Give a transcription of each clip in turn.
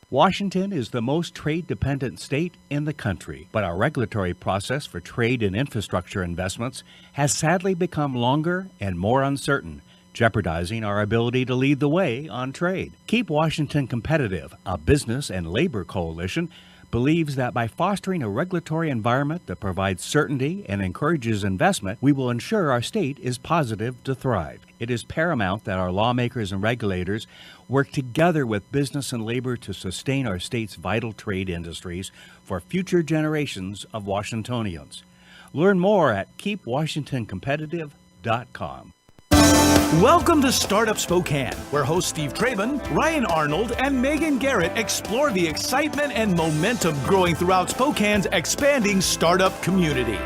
Washington is the most trade-dependent state in the country, but our regulatory process for trade and infrastructure investments has sadly become longer and more uncertain, jeopardizing our ability to lead the way on trade. Keep Washington Competitive, a business and labor coalition, believes that by fostering a regulatory environment that provides certainty and encourages investment, we will ensure our state is positive to thrive. It is paramount that our lawmakers and regulators work together with business and labor to sustain our state's vital trade industries for future generations of Washingtonians. Learn more at keepwashingtoncompetitive.com. Welcome to Startup Spokane, where hosts Steve Traben, Ryan Arnold, and Megan Garrett explore the excitement and momentum growing throughout Spokane's expanding startup community.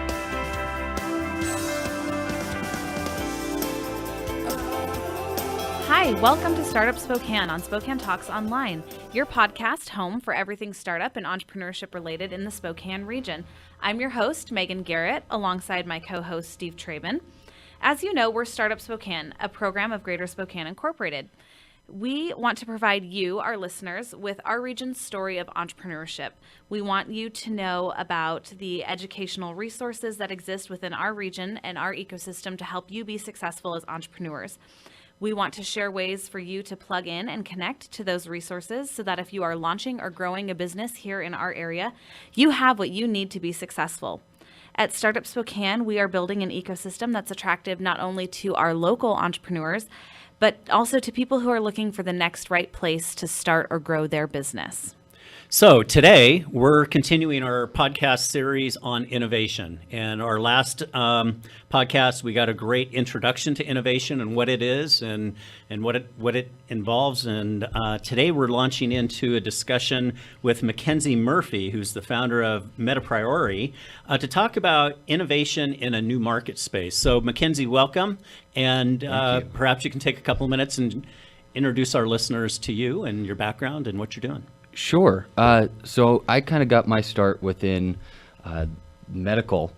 Hi, welcome to Startup Spokane on Spokane Talks Online, your podcast home for everything startup and entrepreneurship related in the Spokane region. I'm your host, Megan Garrett, alongside my co-host, Steve Traben. As you know, we're Startup Spokane, a program of Greater Spokane Incorporated. We want to provide you, our listeners, with our region's story of entrepreneurship. We want you to know about the educational resources that exist within our region and our ecosystem to help you be successful as entrepreneurs. We want to share ways for you to plug in and connect to those resources so that if you are launching or growing a business here in our area, you have what you need to be successful. At Startup Spokane, we are building an ecosystem that's attractive not only to our local entrepreneurs, but also to people who are looking for the next right place to start or grow their business. So today, we're continuing our podcast series on innovation. And our last podcast, we got a great introduction to innovation and what it is and what it involves. And today, we're launching into a discussion with McKenzie Murphy, who's the founder of Medapriori, to talk about innovation in a new market space. So McKenzie, welcome. And perhaps you can take a couple of minutes and introduce our listeners to you and your background and what you're doing. Sure. So I kind of got my start within medical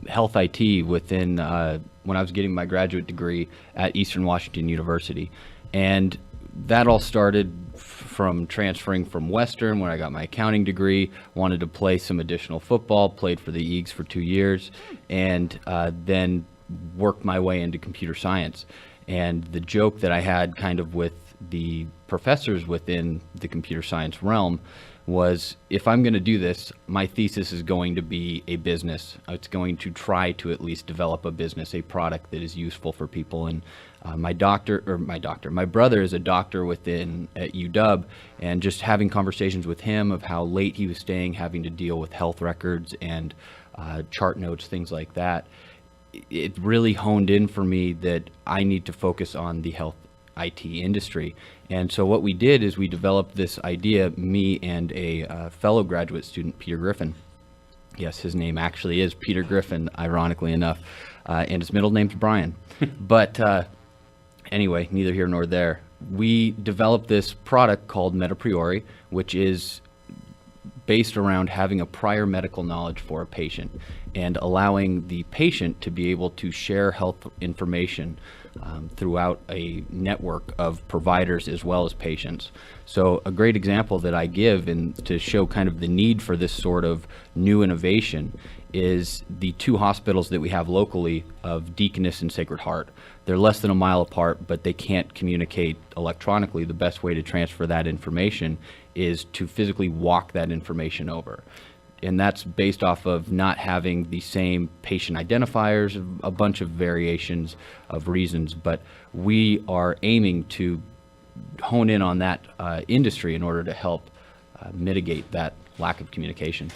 health IT within when I was getting my graduate degree at Eastern Washington University. And that all started from transferring from Western when I got my accounting degree, wanted to play some additional football, played for the Eagles for 2 years, and then worked my way into computer science. And the joke that I had kind of with the professors within the computer science realm was, if I'm going to do this, my thesis is going to be a business. It's going to try to at least develop a business, a product that is useful for people. And my brother is a doctor at UW, and just having conversations with him of how late he was staying, having to deal with health records and chart notes, things like that, it really honed in for me that I need to focus on the health IT industry. And so what we did is we developed this idea, me and a fellow graduate student, Peter Griffin. Yes, his name actually is Peter Griffin, ironically enough, and his middle name's Brian. But anyway, neither here nor there. We developed this product called Medapriori, which is based around having a prior medical knowledge for a patient and allowing the patient to be able to share health information throughout a network of providers as well as patients. So a great example that I give to show kind of the need for this sort of new innovation is the two hospitals that we have locally of Deaconess and Sacred Heart. They're less than a mile apart, but they can't communicate electronically. The best way to transfer that information is to physically walk that information over. And that's based off of not having the same patient identifiers, a bunch of variations of reasons. But we are aiming to hone in on that industry in order to help mitigate that lack of communication.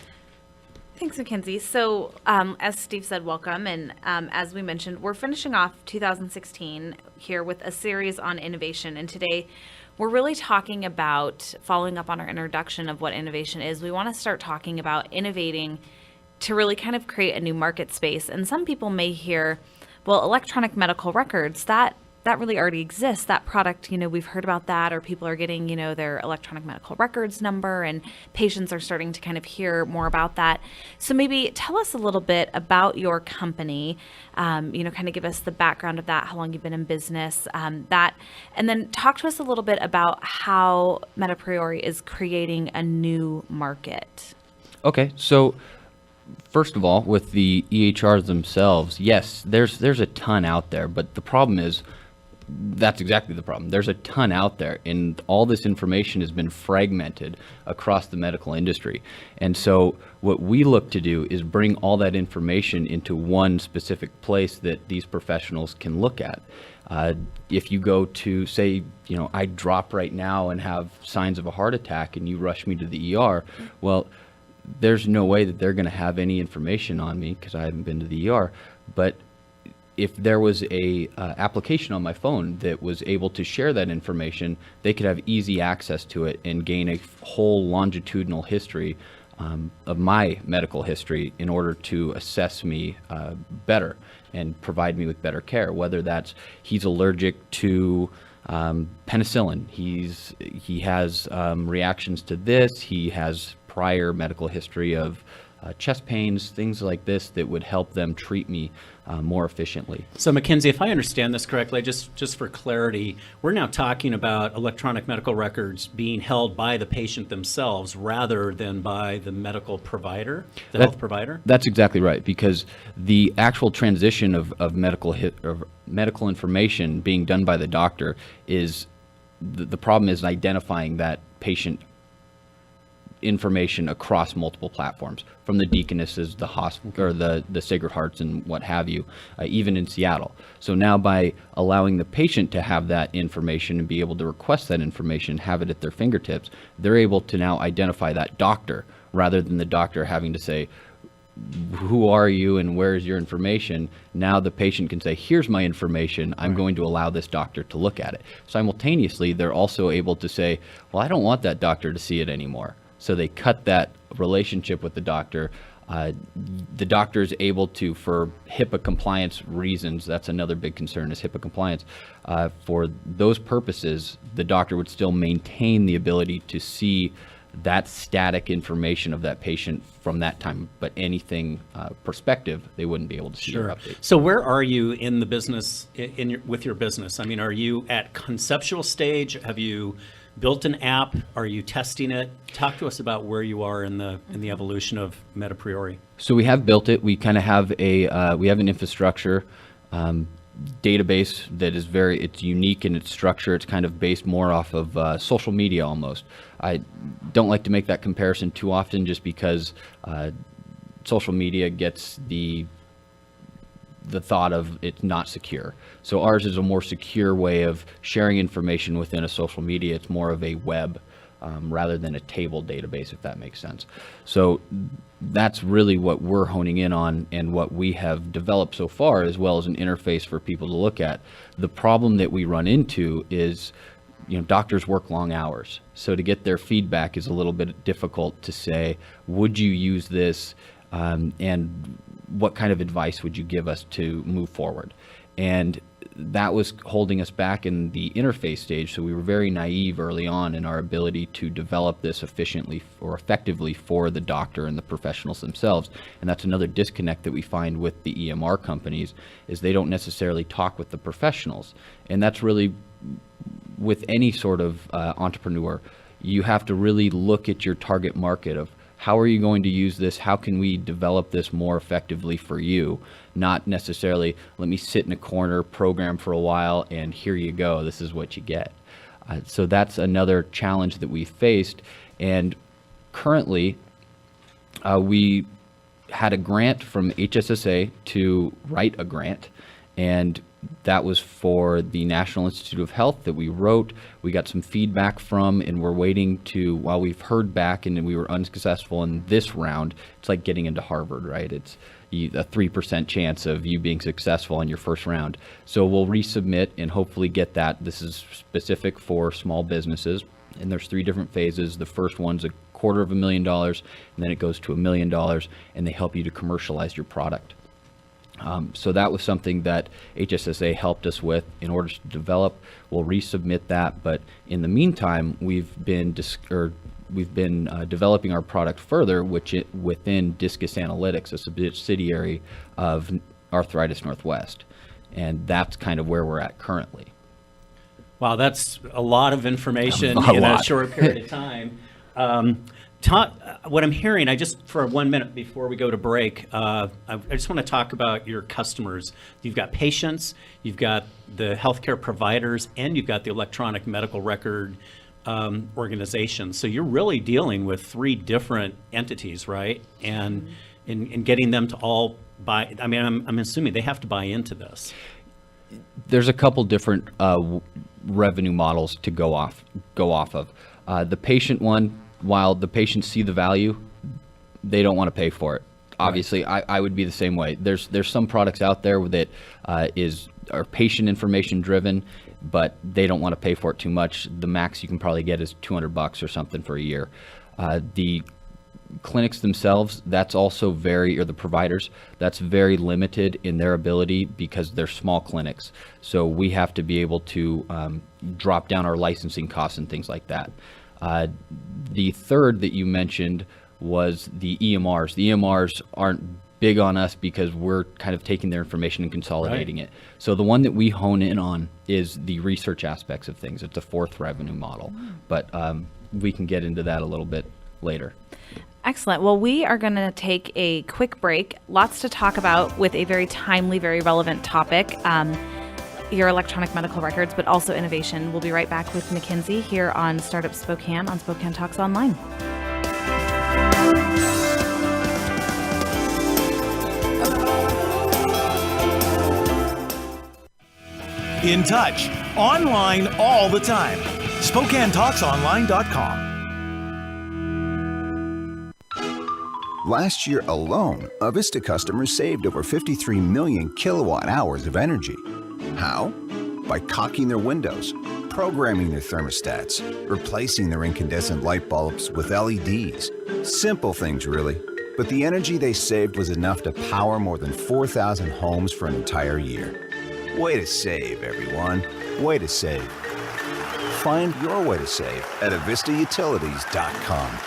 Thanks, McKenzie. So as Steve said, welcome. And as we mentioned, we're finishing off 2016 here with a series on innovation. And today we're really talking about, following up on our introduction of what innovation is, we want to start talking about innovating to really kind of create a new market space. And some people may hear, well, electronic medical records, that that really already exists. That product, we've heard about that, or people are getting, their electronic medical records number, and patients are starting to kind of hear more about that. So maybe tell us a little bit about your company, kind of give us the background of that, how long you've been in business, and then talk to us a little bit about how Medapriori is creating a new market. Okay, so first of all, with the EHRs themselves, yes, there's a ton out there, but the problem is, that's exactly the problem. There's a ton out there, and all this information has been fragmented across the medical industry. And so what we look to do is bring all that information into one specific place that these professionals can look at. If you go to, say, I drop right now and have signs of a heart attack, and you rush me to the ER, well, there's no way that they're going to have any information on me because I haven't been to the ER. But if there was a application on my phone that was able to share that information, they could have easy access to it and gain a whole longitudinal history of my medical history in order to assess me better and provide me with better care. Whether that's he's allergic to penicillin, he has reactions to this, he has prior medical history of chest pains, things like this that would help them treat me more efficiently. So McKenzie, if I understand this correctly, just for clarity, we're now talking about electronic medical records being held by the patient themselves rather than by the medical provider, health provider? That's exactly right, because the actual transition of medical information being done by the doctor is, the problem is identifying that patient information across multiple platforms, from the Deaconesses, the hospital, or the Sacred Hearts, and what have you, even in Seattle. So now, by allowing the patient to have that information and be able to request that information, have it at their fingertips, they're able to now identify that doctor rather than the doctor having to say, who are you and where is your information? Now the patient can say, here's my information. I'm going to allow this doctor to look at it. Simultaneously, they're also able to say, well, I don't want that doctor to see it anymore. So they cut that relationship with the doctor. The doctor is able to, for HIPAA compliance reasons, that's another big concern, is HIPAA compliance. For those purposes, the doctor would still maintain the ability to see that static information of that patient from that time, but anything prospective, they wouldn't be able to see or update. So where are you in the business, with your business? I mean, are you at conceptual stage? Have you built an app? Are you testing it? Talk to us about where you are in the evolution of Medapriori. So we have built it. We kind of have we have an infrastructure database that is it's unique in its structure. It's kind of based more off of social media almost. I don't like to make that comparison too often, just because social media gets the thought of it's not secure. So ours is a more secure way of sharing information within a social media. It's more of a web rather than a table database, if that makes sense. So that's really what we're honing in on and what we have developed so far, as well as an interface for people to look at. The problem that we run into is, doctors work long hours. So to get their feedback is a little bit difficult to say, would you use this, and what kind of advice would you give us to move forward? And that was holding us back in the interface stage. So we were very naive early on in our ability to develop this efficiently or effectively for the doctor and the professionals themselves. And that's another disconnect that we find with the EMR companies, is they don't necessarily talk with the professionals. And that's really, with any sort of entrepreneur, you have to really look at your target market of, how are you going to use this? How can we develop this more effectively for you? Not necessarily, let me sit in a corner, program for a while, and here you go, this is what you get. So that's another challenge that we faced. And currently, we had a grant from HSSA to write a grant, and that was for the National Institute of Health that we wrote. We got some feedback from, and we're waiting to, while we've heard back and we were unsuccessful in this round, it's like getting into Harvard, right? It's a 3% chance of you being successful in your first round. So we'll resubmit and hopefully get that. This is specific for small businesses, and there's 3 different phases. The first one's $250,000, and then it goes to $1 million, and they help you to commercialize your product. So that was something that HSSA helped us with in order to develop. We'll resubmit that, but in the meantime, we've been developing our product further, within Discus Analytics, a subsidiary of Arthritis Northwest, and that's kind of where we're at currently. Wow, that's a lot of information in a short period of time. What I'm hearing, for 1 minute before we go to break, I just want to talk about your customers. You've got patients, you've got the healthcare providers, and you've got the electronic medical record organizations. So you're really dealing with 3 different entities, right? And in getting them to all buy, I mean, I'm assuming they have to buy into this. There's a couple different revenue models to go off of. The patient one, while the patients see the value, they don't want to pay for it. Obviously, right. I would be the same way. There's some products out there that are patient information driven, but they don't want to pay for it too much. The max you can probably get is $200 or something for a year. The clinics themselves, that's also or the providers, that's very limited in their ability because they're small clinics. So we have to be able to drop down our licensing costs and things like that. The third that you mentioned was the EMRs. The EMRs aren't big on us because we're kind of taking their information and consolidating it. So the one that we hone in on is the research aspects of things. It's a 4th revenue model, but we can get into that a little bit later. Excellent. Well, we are going to take a quick break. Lots to talk about with a very timely, very relevant topic. Your electronic medical records, but also innovation. We'll be right back with McKenzie here on Startup Spokane on Spokane Talks Online. In touch, online all the time. SpokaneTalksOnline.com. Last year alone, Avista customers saved over 53 million kilowatt hours of energy. How? By caulking their windows, programming their thermostats, replacing their incandescent light bulbs with LEDs. Simple things, really. But the energy they saved was enough to power more than 4,000 homes for an entire year. Way to save, everyone. Way to save. Find your way to save at avistautilities.com.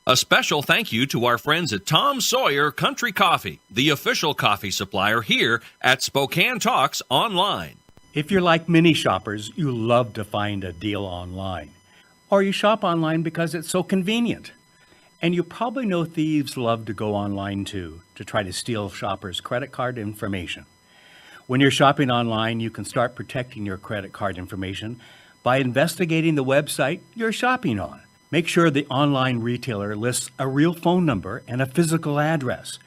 A special thank you to our friends at Tom Sawyer Country Coffee, the official coffee supplier here at Spokane Talks Online. If you're like many shoppers, you love to find a deal online. Or you shop online because it's so convenient. And you probably know thieves love to go online too, to try to steal shoppers' credit card information. When you're shopping online, you can start protecting your credit card information by investigating the website you're shopping on. Make sure the online retailer lists a real phone number and a physical address.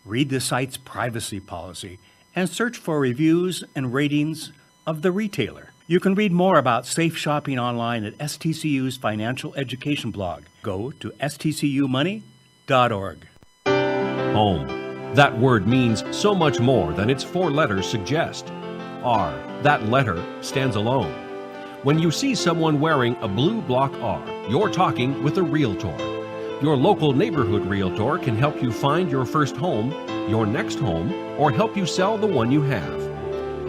Read the site's privacy policy and search for reviews and ratings of the retailer. You can read more about safe shopping online at STCU's financial education blog. Go to stcumoney.org. Home. That word means so much more than its 4 letters suggest. R, that letter, stands alone. When you see someone wearing a blue block R, you're talking with a realtor. Your local neighborhood realtor can help you find your first home, your next home, or help you sell the one you have.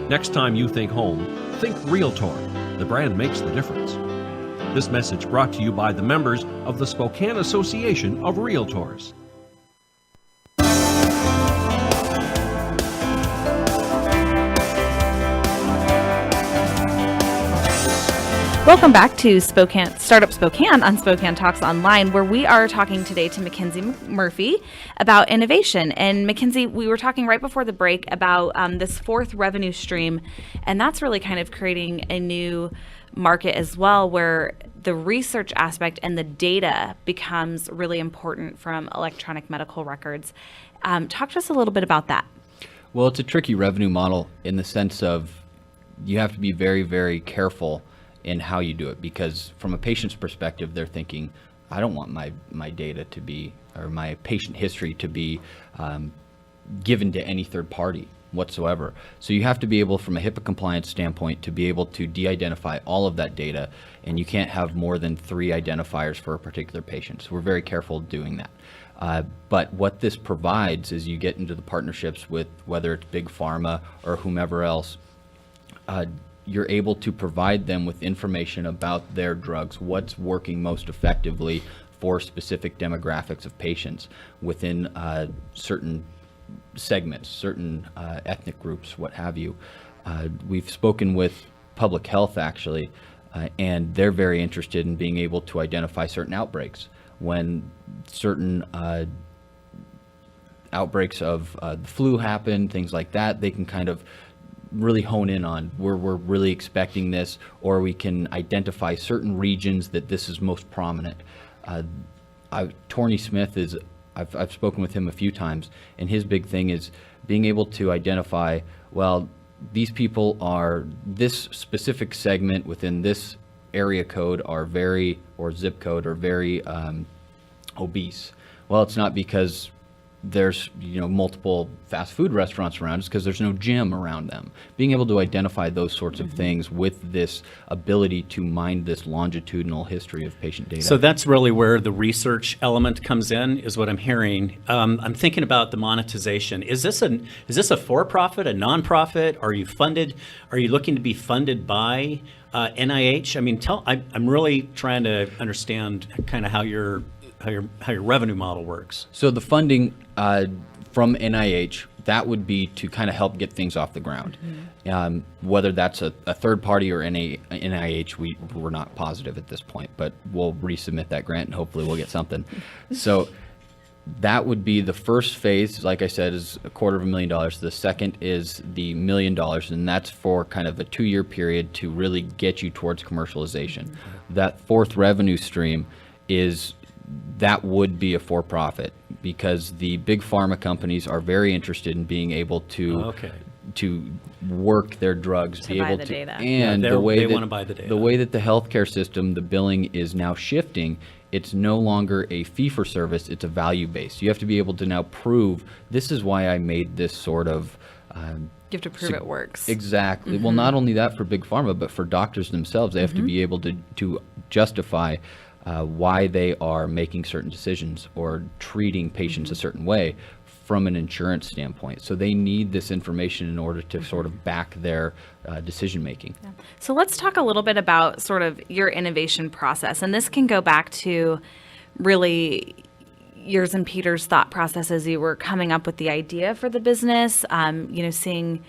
Next time you think home, think realtor. The brand makes the difference. This message brought to you by the members of the Spokane Association of Realtors. Welcome back to Startup Spokane on Spokane Talks Online, where we are talking today to McKenzie Murphy about innovation. And McKenzie, we were talking right before the break about this 4th revenue stream, and that's really kind of creating a new market as well, where the research aspect and the data becomes really important from electronic medical records. Talk to us a little bit about that. Well, it's a tricky revenue model in the sense of you have to be very, very careful in how you do it, because from a patient's perspective, they're thinking, I don't want my data to be, or my patient history to be given to any third party whatsoever. So you have to be able, from a HIPAA compliance standpoint, to be able to de-identify all of that data, and you can't have more than 3 identifiers for a particular patient. So we're very careful doing that. But what this provides is you get into the partnerships with whether it's big pharma or whomever else, you're able to provide them with information about their drugs, what's working most effectively for specific demographics of patients within certain segments, certain ethnic groups, what have you. We've spoken with public health actually, and they're very interested in being able to identify certain outbreaks. When certain outbreaks of the flu happen, things like that, they can kind of really hone in on we're really expecting this, or we can identify certain regions that this is most prominent. Torney Smith is, I've spoken with him a few times, and his big thing is being able to identify, well, these people are, this specific segment within this area code are very, or zip code are very obese. Well, it's not because there's multiple fast food restaurants around, it's because there's no gym around them. Being able to identify those sorts of things with this ability to mine this longitudinal history of patient data. So that's really where the research element comes in, is what I'm hearing. I'm thinking about the monetization. Is this a for-profit, a non-profit? Are you funded? Are you looking to be funded by NIH? I mean, I'm really trying to understand kind of how your revenue model works. So the funding from NIH, that would be to kind of help get things off the ground. Whether that's a third party or NIH, we're not positive at this point, but we'll resubmit that grant and hopefully we'll get something. So that would be the first phase, like I said, is $250,000. The second is the $1 million, and that's for kind of a 2-year period to really get you towards commercialization. That fourth revenue stream that would be a for-profit, because the big pharma companies are very interested in being able to work their drugs, to buy the data. And they want to buy the data. The way that the healthcare system, the billing is now shifting, it's no longer a fee-for-service, it's a value-based. You have to be able to now prove, this is why I made this sort of... you have to prove it works. Exactly. Well, not only that for big pharma, but for doctors themselves, they have to be able to justify why they are making certain decisions or treating patients a certain way from an insurance standpoint. So they need this information in order to sort of back their decision making. Yeah. So let's talk a little bit about sort of your innovation process. And this can go back to really yours and Peter's thought process as you were coming up with the idea for the business, seeing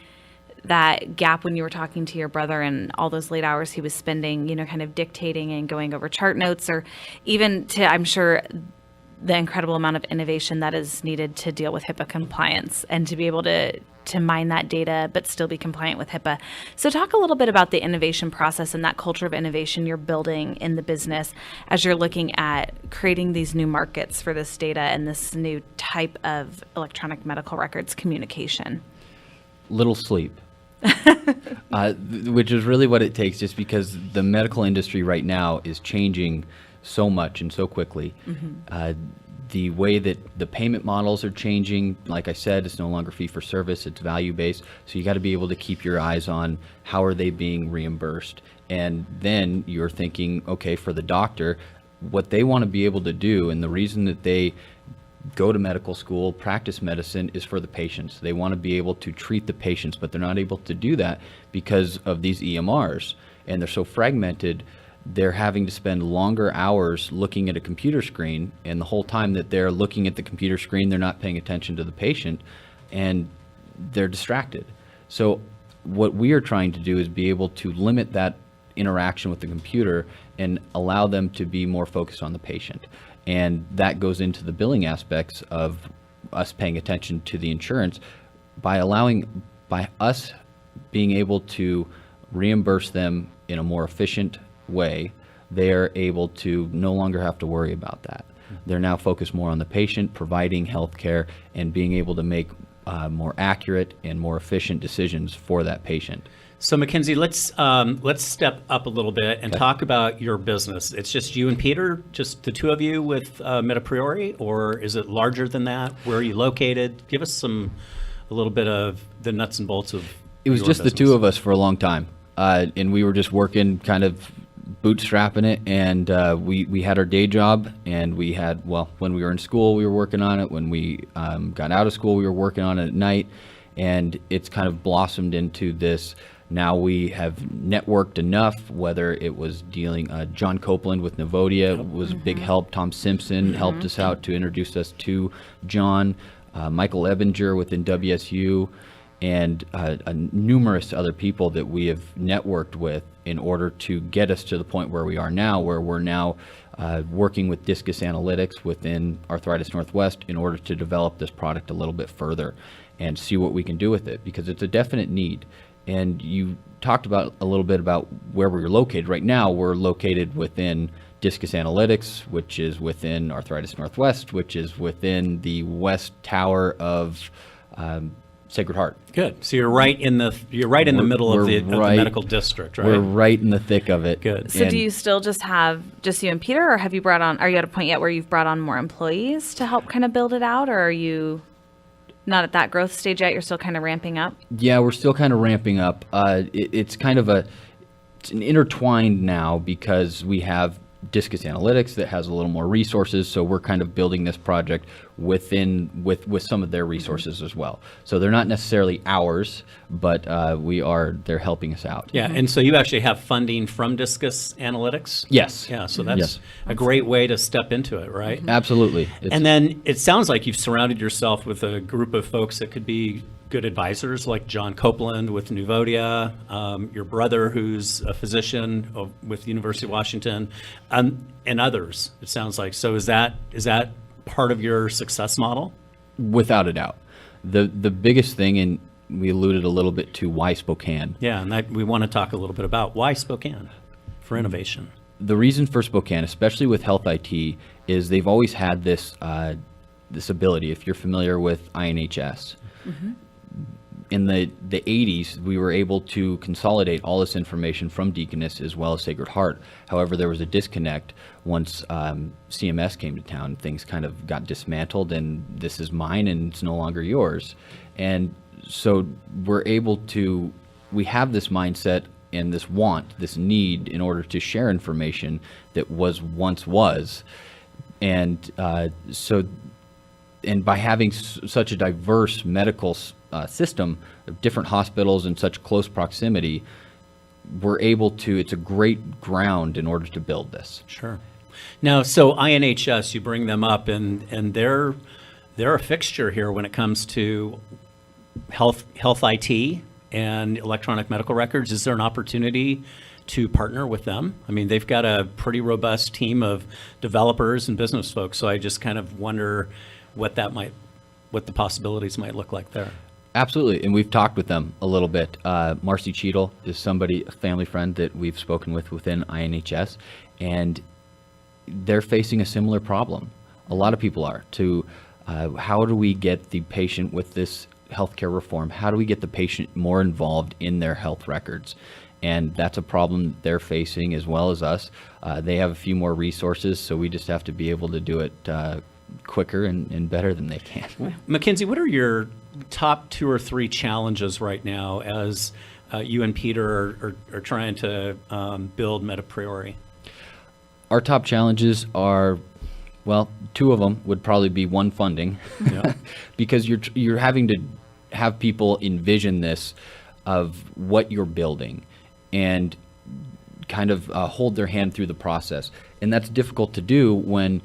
that gap when you were talking to your brother and all those late hours he was spending, kind of dictating and going over chart notes, or even to, I'm sure, the incredible amount of innovation that is needed to deal with HIPAA compliance and to be able to mine that data but still be compliant with HIPAA. So talk a little bit about the innovation process and that culture of innovation you're building in the business as you're looking at creating these new markets for this data and this new type of electronic medical records communication. Little sleep. Which is really what it takes, just because the medical industry right now is changing so much and so quickly. The way that the payment models are changing, like I said, it's no longer fee for service, it's value based. So you got to be able to keep your eyes on how are they being reimbursed. And then you're thinking, okay, for the doctor, what they want to be able to do, and the reason that they go to medical school, practice medicine, is for the patients. They want to be able to treat the patients, but they're not able to do that because of these EMRs. And they're so fragmented, they're having to spend longer hours looking at a computer screen, and the whole time that they're looking at the computer screen, they're not paying attention to the patient, and they're distracted. So what we are trying to do is be able to limit that interaction with the computer and allow them to be more focused on the patient. And that goes into the billing aspects of us paying attention to the insurance by us being able to reimburse them in a more efficient way. They are able to no longer have to worry about that. They're now focused more on the patient, providing health care, and being able to make more accurate and more efficient decisions for that patient. So McKenzie, let's step up a little bit and talk about your business. It's just you and Peter, just the two of you with Medapriori, or is it larger than that? Where are you located? Give us a little bit of the nuts and bolts of It was just business. the two of us for a long time, and we were just working kind of bootstrapping it, and we had our day job, and we had, well, when we were in school, we were working on it. When we got out of school, we were working on it at night, and it's kind of blossomed into this. Now we have networked enough, whether it was dealing, John Copeland with Novodia was a big help. Tom Simpson helped us out to introduce us to John, Michael Ebinger within WSU, and numerous other people that we have networked with in order to get us to the point where we are now, where we're now working with Discus Analytics within Arthritis Northwest in order to develop this product a little bit further and see what we can do with it, because it's a definite need. And you talked about a little bit about where we're located. Right now, we're located within Discus Analytics, which is within Arthritis Northwest, which is within the west tower of Sacred Heart. Good. So you're right in the middle of the medical district, right? We're right in the thick of it. Good. So do you still just have just you and Peter, or have you brought on? Are you at a point yet where you've brought on more employees to help kind of build it out, or are you not at that growth stage yet? You're still kind of ramping up? Yeah, we're still kind of ramping up. It's kind of it's an intertwined now, because we have Discus Analytics that has a little more resources, so we're kind of building this project with some of their resources as well. So they're not necessarily ours, but they're helping us out. Yeah, and so you actually have funding from Discus Analytics? Yes. Yeah, so that's a great way to step into it, right? Absolutely. And then it sounds like you've surrounded yourself with a group of folks that could be good advisors, like John Copeland with Nuvodia, your brother who's a physician with the University of Washington, and others, it sounds like. So is that part of your success model? Without a doubt. The biggest thing, and we alluded a little bit to why Spokane. Yeah, and we want to talk a little bit about why Spokane for innovation. The reason for Spokane, especially with health IT, is they've always had this ability. If you're familiar with INHS, in the 80s, we were able to consolidate all this information from Deaconess as well as Sacred Heart. However, there was a disconnect once CMS came to town. Things kind of got dismantled, and this is mine and it's no longer yours. And so we have this mindset and this want, this need in order to share information that once was. And and by having such a diverse medical system of different hospitals in such close proximity, we're able to, it's a great ground in order to build this. Sure. Now, so INHS, you bring them up, and they're a fixture here when it comes to health IT and electronic medical records. Is there an opportunity to partner with them? I mean, they've got a pretty robust team of developers and business folks, so I just kind of wonder what the possibilities might look like there. Absolutely, and we've talked with them a little bit. Marcy Cheadle is a family friend that we've spoken with within INHS, and they're facing a similar problem. A lot of people are, how do we get the patient with this healthcare reform? How do we get the patient more involved in their health records? And that's a problem they're facing as well as us. They have a few more resources, so we just have to be able to do it quicker and better than they can. McKenzie, what are your top 2 or 3 challenges right now as you and Peter are trying to build Medapriori? Our top challenges are, well, 2 of them would probably be one, funding, because you're having to have people envision this of what you're building and kind of hold their hand through the process. And that's difficult to do when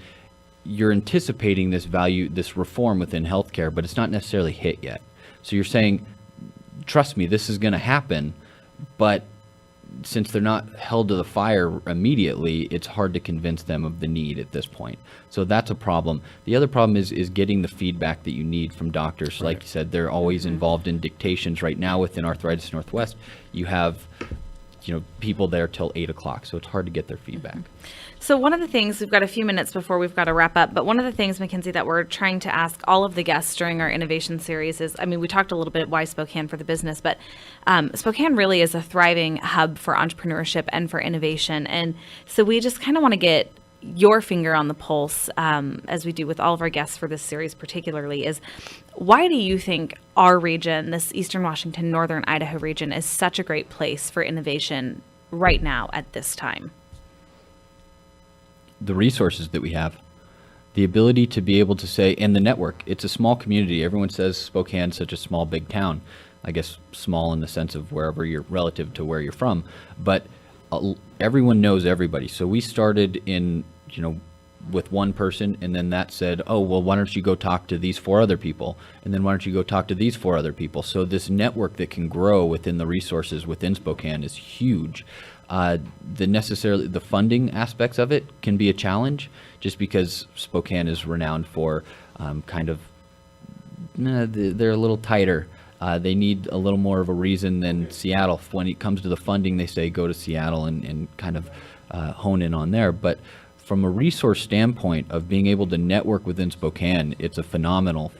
you're anticipating this reform within healthcare, but it's not necessarily hit yet. So you're saying, trust me, this is going to happen, but since they're not held to the fire immediately, it's hard to convince them of the need at this point. So that's a problem. The other problem is getting the feedback that you need from doctors. Right. Like you said, they're always involved in dictations. Right now within Arthritis Northwest, you have people there till 8 o'clock, so it's hard to get their feedback. So one of the things, we've got a few minutes before we've got to wrap up, but one of the things, McKenzie, that we're trying to ask all of the guests during our innovation series is, I mean, we talked a little bit why Spokane for the business, but Spokane really is a thriving hub for entrepreneurship and for innovation. And so we just kind of want to get your finger on the pulse, as we do with all of our guests for this series particularly, is why do you think our region, this Eastern Washington, Northern Idaho region, is such a great place for innovation right now at this time? the resources that we have, the ability to be able to say, and the network. It's a small community. Everyone says Spokane's such a small, big town. I guess small in the sense of wherever you're relative to where you're from, but everyone knows everybody. So we started in, with one person, and then that said, oh, well, why don't you go talk to these 4 other people? And then why don't you go talk to these 4 other people? So this network that can grow within the resources within Spokane is huge. The funding aspects of it can be a challenge, just because Spokane is renowned for they're a little tighter. They need a little more of a reason than Seattle. When it comes to the funding, they say go to Seattle and kind of hone in on there. But from a resource standpoint of being able to network within Spokane, it's a phenomenal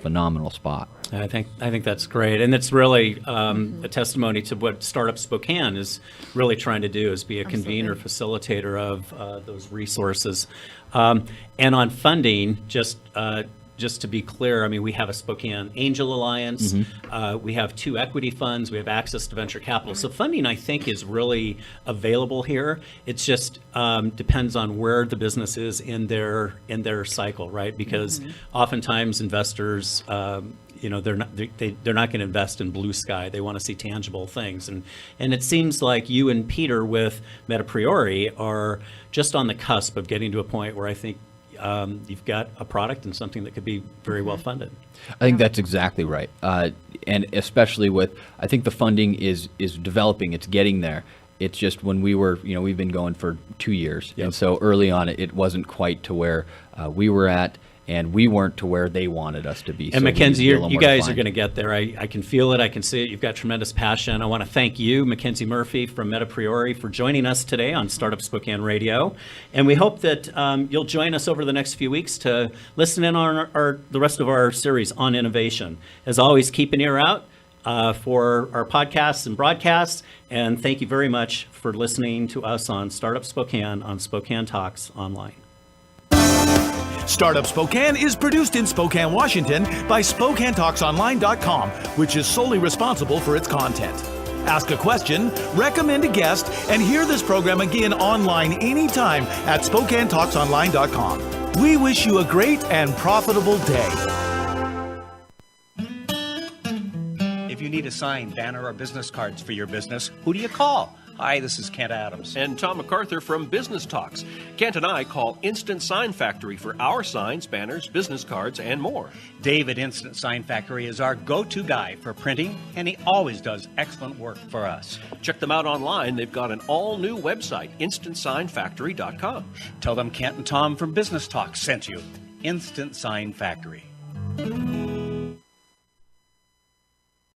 spot. I think that's great, and it's really a testimony to what Startup Spokane is really trying to do, is be a convener, facilitator of those resources. And on funding, just to be clear, I mean, we have a Spokane Angel Alliance, we have 2 equity funds, we have access to venture capital. So funding, I think, is really available here. It's just depends on where the business is in their cycle, right? Because oftentimes investors, they're not going to invest in blue sky. They want to see tangible things, and it seems like you and Peter with Medapriori are just on the cusp of getting to a point where I think you've got a product and something that could be very well funded. I think that's exactly right. And especially I think the funding is developing, it's getting there. It's just when we've been going for 2 years. Yep. And so early on, it wasn't quite to where we were at, and we weren't to where they wanted us to be. And so McKenzie, you guys are going to get there. I can feel it. I can see it. You've got tremendous passion. I want to thank you, McKenzie Murphy from Medapriori, for joining us today on Startup Spokane Radio. And we hope that you'll join us over the next few weeks to listen in on the rest of our series on innovation. As always, keep an ear out for our podcasts and broadcasts. And thank you very much for listening to us on Startup Spokane on Spokane Talks Online. Startup Spokane is produced in Spokane, Washington by SpokaneTalksOnline.com, which is solely responsible for its content. Ask a question, recommend a guest, and hear this program again online anytime at SpokaneTalksOnline.com. We wish you a great and profitable day. If you need a sign, banner, or business cards for your business, who do you call? Hi, this is Kent Adams. And Tom MacArthur from Business Talks. Kent and I call Instant Sign Factory for our signs, banners, business cards, and more. Dave at Instant Sign Factory is our go-to guy for printing, and he always does excellent work for us. Check them out online. They've got an all-new website, InstantSignFactory.com. Tell them Kent and Tom from Business Talks sent you. Instant Sign Factory.